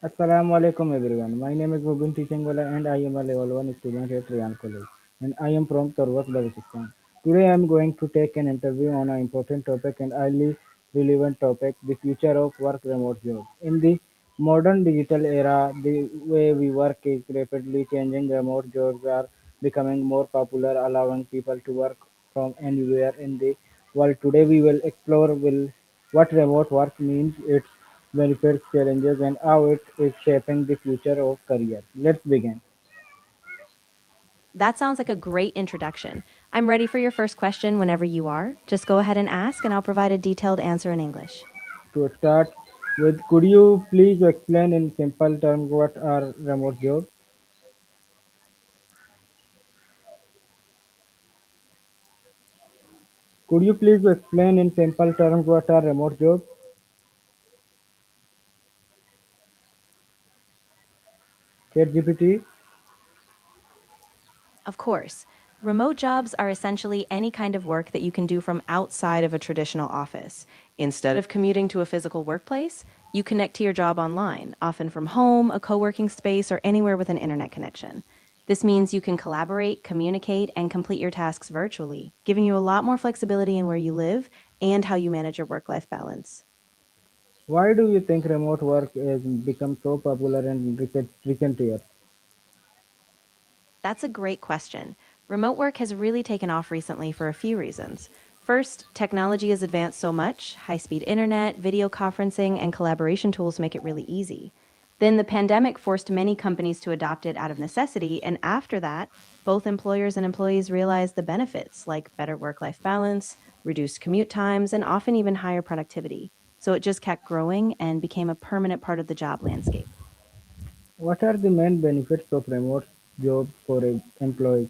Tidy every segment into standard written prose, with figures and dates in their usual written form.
Assalamu alaikum everyone. My name is Mubeen and I am a level 1 student at Ryan College and I am from Turbat, Balochistan. Today I am going to take an interview on an important topic and highly relevant topic, the future of work remote jobs. In the modern digital era, the way we work is rapidly changing. Remote jobs are becoming more popular, allowing people to work from anywhere in the world. Today we will explore what remote work means, its benefits, challenges, and how it is shaping the future of career. Let's begin. That sounds like a great introduction. I'm ready for your first question whenever you are. Just go ahead and ask, and I'll provide a detailed answer in English. To start with, could you please explain in simple terms what are remote jobs? Could you please explain in simple terms what are remote jobs? ChatGPT. Of course, remote jobs are essentially any kind of work that you can do from outside of a traditional office. Instead of commuting to a physical workplace, you connect to your job online, often from home, a co working space, or anywhere with an internet connection. This means you can collaborate, communicate, and complete your tasks virtually, giving you a lot more flexibility in where you live and how you manage your work life balance. Why do you think remote work has become so popular in recent years? That's a great question. Remote work has really taken off recently for a few reasons. First, technology has advanced so much high speed internet, video conferencing, and collaboration tools make it really easy. Then the pandemic forced many companies to adopt it out of necessity, and after that, both employers and employees realized the benefits like better work life balance, reduced commute times, and often even higher productivity. So it just kept growing and became a permanent part of the job landscape. What are the main benefits of remote jobs for employees?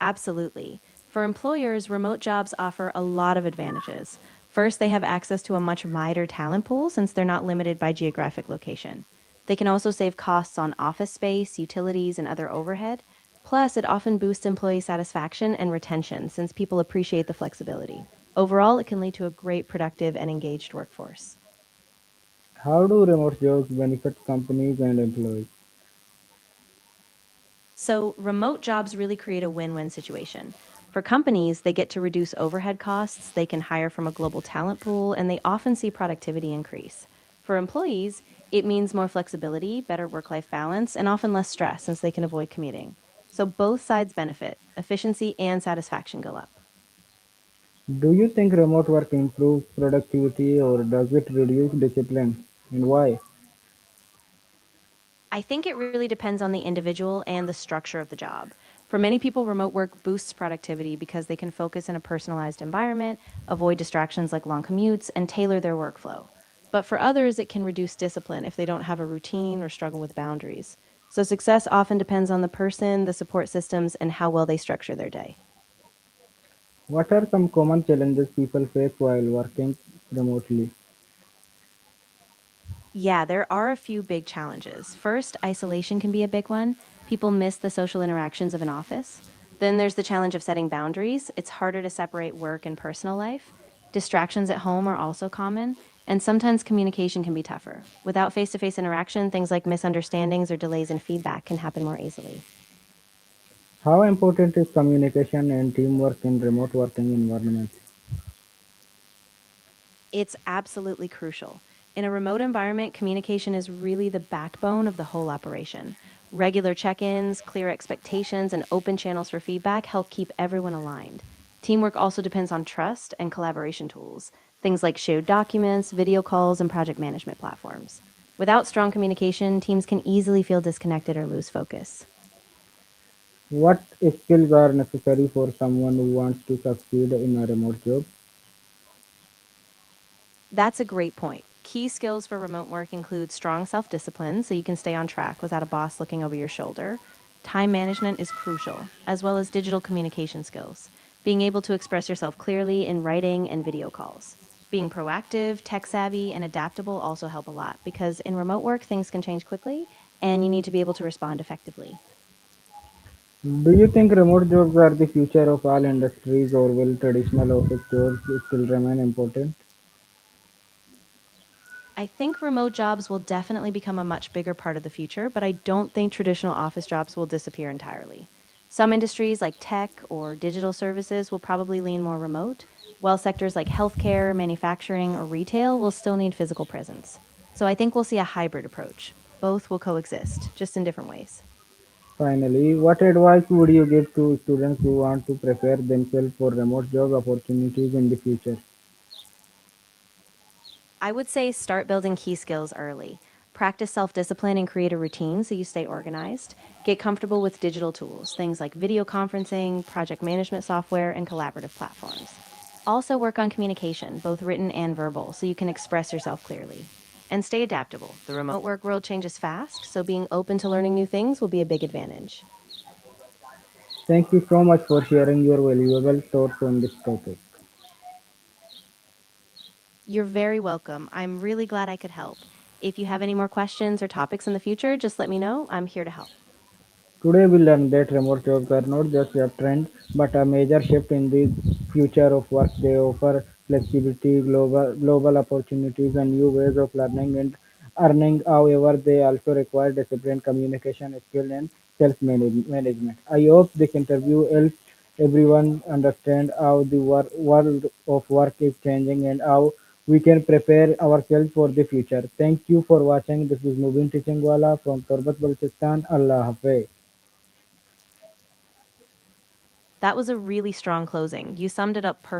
Absolutely. For employers, remote jobs offer a lot of advantages. First, they have access to a much wider talent pool since they're not limited by geographic location. They can also save costs on office space, utilities, and other overhead. Plus, it often boosts employee satisfaction and retention since people appreciate the flexibility. Overall, it can lead to a great, productive, and engaged workforce. How do remote jobs benefit companies and employees? So, remote jobs really create a win win situation. For companies, they get to reduce overhead costs, they can hire from a global talent pool, and they often see productivity increase. For employees, it means more flexibility, better work life balance, and often less stress since they can avoid commuting. So, both sides benefit. Efficiency and satisfaction go up. Do you think remote work improves productivity or does it reduce discipline? And why? I think it really depends on the individual and the structure of the job. For many people, remote work boosts productivity because they can focus in a personalized environment, avoid distractions like long commutes, and tailor their workflow. But for others, it can reduce discipline if they don't have a routine or struggle with boundaries. So success often depends on the person, the support systems, and how well they structure their day. What are some common challenges people face while working remotely? Yeah, there are a few big challenges. First, isolation can be a big one. People miss the social interactions of an office. Then there's the challenge of setting boundaries. It's harder to separate work and personal life. Distractions at home are also common, and sometimes communication can be tougher. Without face to face interaction, things like misunderstandings or delays in feedback can happen more easily. How important is communication and teamwork in remote working environments? It's absolutely crucial. In a remote environment, communication is really the backbone of the whole operation. Regular check ins, clear expectations, and open channels for feedback help keep everyone aligned. Teamwork also depends on trust and collaboration tools, things like shared documents, video calls, and project management platforms. Without strong communication, teams can easily feel disconnected or lose focus. What skills are necessary for someone who wants to succeed in a remote job? That's a great point. Key skills for remote work include strong self discipline, so you can stay on track without a boss looking over your shoulder. Time management is crucial, as well as digital communication skills, being able to express yourself clearly in writing and video calls. Being proactive, tech savvy, and adaptable also help a lot because in remote work, things can change quickly and you need to be able to respond effectively. Do you think remote jobs are the future of all industries or will traditional office jobs still remain important? I think remote jobs will definitely become a much bigger part of the future, but I don't think traditional office jobs will disappear entirely. Some industries like tech or digital services will probably lean more remote, while sectors like healthcare, manufacturing, or retail will still need physical presence. So I think we'll see a hybrid approach. Both will coexist, just in different ways. Finally, what advice would you give to students who want to prepare themselves for remote job opportunities in the future? I would say start building key skills early. Practice self discipline and create a routine so you stay organized. Get comfortable with digital tools, things like video conferencing, project management software, and collaborative platforms. Also, work on communication, both written and verbal, so you can express yourself clearly. And stay adaptable. The remote work world changes fast, so being open to learning new things will be a big advantage. Thank you so much for sharing your valuable thoughts on this topic. You're very welcome. I'm really glad I could help. If you have any more questions or topics in the future, just let me know. I'm here to help. Today we learned that remote jobs are not just a trend but a major shift in the future of work. They offer flexibility, global opportunities and new ways of learning and earning. However, they also require discipline, communication skill and self-management. I hope this interview helps everyone understand how the world of work is changing and how we can prepare ourselves for the future. Thank you for watching. This is Mubeen Teachingwala from Turbat, Balochistan. Allah Hafiz. That was a really strong closing. You summed it up perfectly.